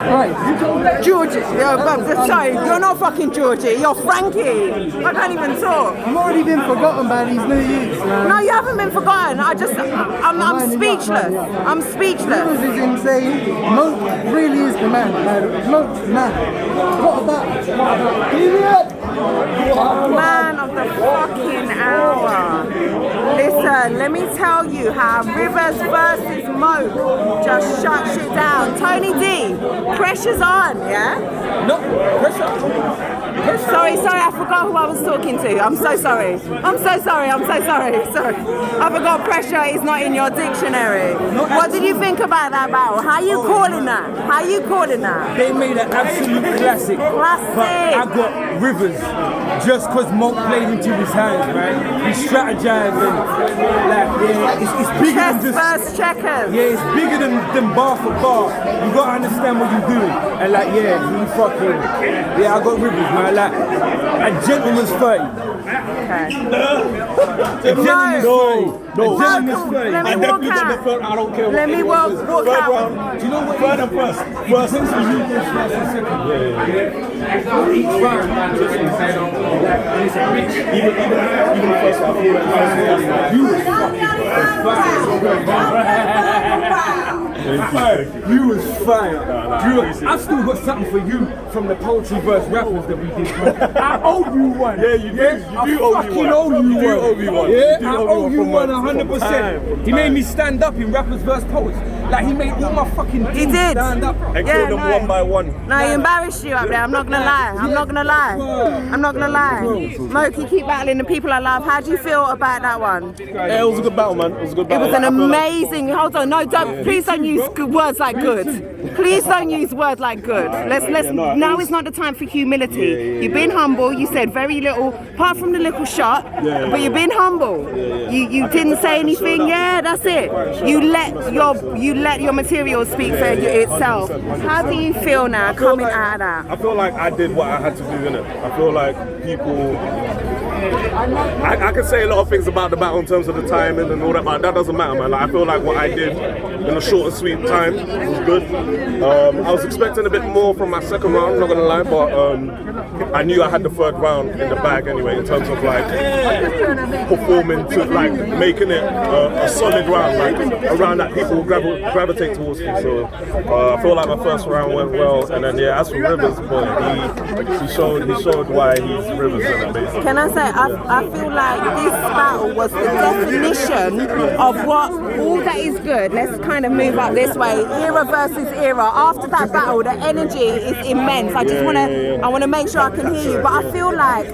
Right. Georgie, sorry, you're not fucking Georgie, you're Frankie. I can't even talk. I've already been forgotten by these new youths, man. No, you haven't been forgotten. I'm speechless. I'm speechless. This is insane. MOAK really is the man, man. MOAK's man. What about idiot? Man of the fucking hour. Listen, let me tell you how Rivers versus MOAK just shut shit down. Tony D, pressure's on, yeah? No, pressure. Sorry, I forgot who I was talking to. I'm so sorry. Sorry. I forgot pressure is not in your dictionary. What did you think about that battle? How you calling that? They made an absolute classic. But I got Rivers just because MOAK played into his hands, right? He strategized and it's bigger than just first checkers. Yeah, it's bigger than bar for bar. You gotta understand what you're doing. And I got Rivers, man. Like a gentleman's 30. Okay. A gentleman's 30. No, a gentleman's 30. Let me walk out. I don't care. Let me walk out. Do you know what? Third and first. First and second. Each round, Even the first half. You was fire. I've still got something for you from the poetry verse rappers that we did. I owe you one. Yeah, you do. You do owe me one. Yeah, I owe you one 100%. He made me stand up in rappers verse poets. Like he made all my fucking team stand up. And killed them one by one. No, he embarrassed you up there. I'm not gonna lie. MOAK, you keep battling the people I love. How do you feel about that one? Yeah, it was a good battle, man. It was an amazing. Hold on, no, don't. Please don't use words like good. Please don't use words like good. Now is not the time for humility. You've been humble. You said very little, apart from the little shot. But you've been humble. You didn't say anything. Yeah, that's it. You let your material speak for itself. How do you feel now coming out of that? I feel like I did what I had to do, innit? I feel like people... I can say a lot of things about the battle in terms of the timing and all that, but that doesn't matter, man. Like, I feel like what I did in a short and sweet time was good. I was expecting a bit more from my second round, not gonna lie, but I knew I had the third round in the bag anyway in terms of like performing to like making it a solid round, like a round that people will gravitate towards me. So I feel like my first round went well, and then as for Rivers, boy, he showed why he's Rivers in that basically. Can I say, I feel like this battle was the definition of what all that is good. Let's kind of move up this way. Era versus era. After that battle, the energy is immense. I just want to make sure I can hear you. But I feel like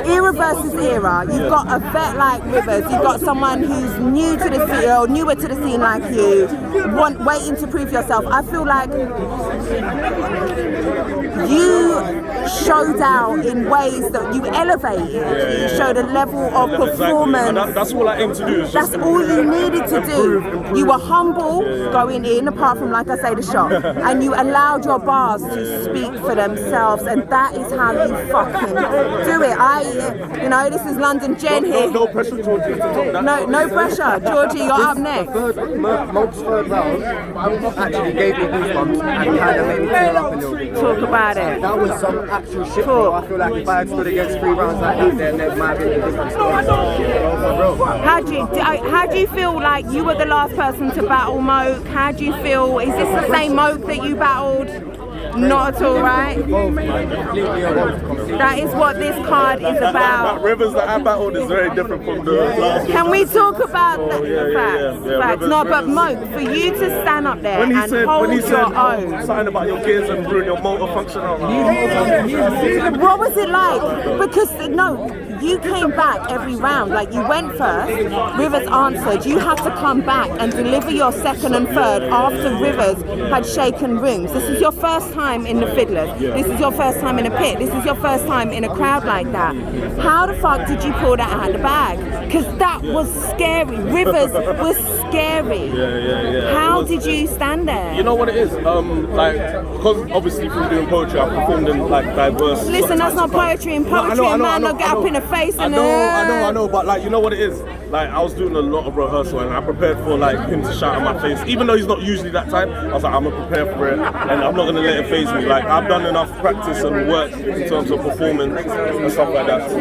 era versus era. You've got a vet like Rivers. You've got someone who's new to the scene or newer to the scene like you, waiting to prove yourself. I feel like you showed out in ways that you elevated. You showed a level of performance. Exactly. And that's all I aim to do. That's all you needed to do. Improve. You were humble going in, apart from, like I say, the shot. And you allowed your bars to speak for themselves, and that is how you fucking do it. This is London Jen here. No pressure, Georgie. No pressure. Georgie, you're up next. MOAK's third round actually gave me goosebumps and kind of made me tear up a little bit. Talk about it. That was some actual shit, bro. I feel like if I had stood against 3 rounds like that, then there might have been a different story. How do you feel like you were the last person to battle MOAK? How do you feel? Is this the same MOAK that you battled? Not at all, right? That is what this card is about. That Rivers that I battled is very different from the last one. Can we talk about the facts? Rivers, No, but MOAK, for you to stand up there and hold your own. Something about your kids and ruin your motor function. What was it like? Because, you came back every round. Like, you went first, Rivers answered. You had to come back and deliver your second and third after Rivers had shaken rooms. This is your first time in the Fiddlers. This is your first time in a pit. This is your first time in a crowd like that. How the fuck did you pull that out of the bag? Because that was scary. Rivers was scary. Yeah. How did you stand there? You know what it is? Like, because obviously from doing poetry, I've performed in like diverse. Listen, that's not poetry. In poetry, a man will get up in the face and I know, but like, you know what it is? Like, I was doing a lot of rehearsal and I prepared for like him to shout in my face, even though he's not usually that type. I was like, I'm gonna prepare for it, and I'm not gonna let it faze me. Like, I've done enough practice and work in terms of performance and stuff like that to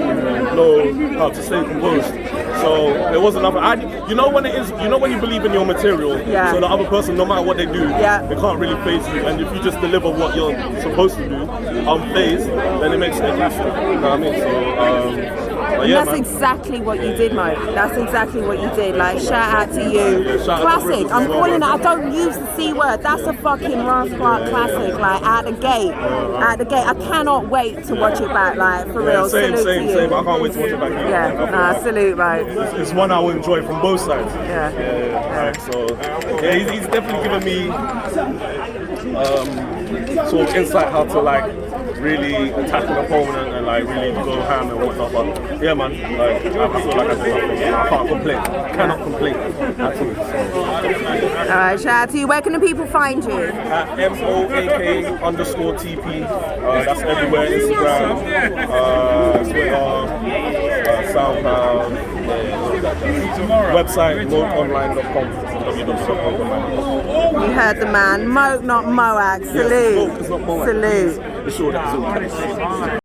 know how to stay composed. So it wasn't enough. You know when it is, you know when you believe in your material, so the other person, no matter what they do, they can't really faze you. And if you just deliver what you're supposed to do, unfazed, then it makes it a classic. You know what I mean? So, yeah, that's exactly what you did, Mo. That's exactly what you did. Like, shout out to you. Classic. I'm calling it. I don't use the C word. That's a fucking Ross Clark classic. Like, out the gate. Out the gate. I cannot wait to watch it back. Like, for real. Same. To you. I can't wait to watch it back. Salute, right? It's one I will enjoy from both sides. Right, so, he's definitely given me sort of insight how to like really attack an opponent and like really go ham and whatnot. But yeah, man, like, I feel like I did nothing. I can't complain. Cannot complain at all. So. Alright, shout out to you. Where can the people find you? At MOAK_TP. That's everywhere. Instagram, Twitter, SoundCloud. Website MOAKonline.com. www.moakonline.com. You heard the man. MOAK, not MOAK. Salute. Yes, MOAK is not MOAK. Salute. Be sure that's all.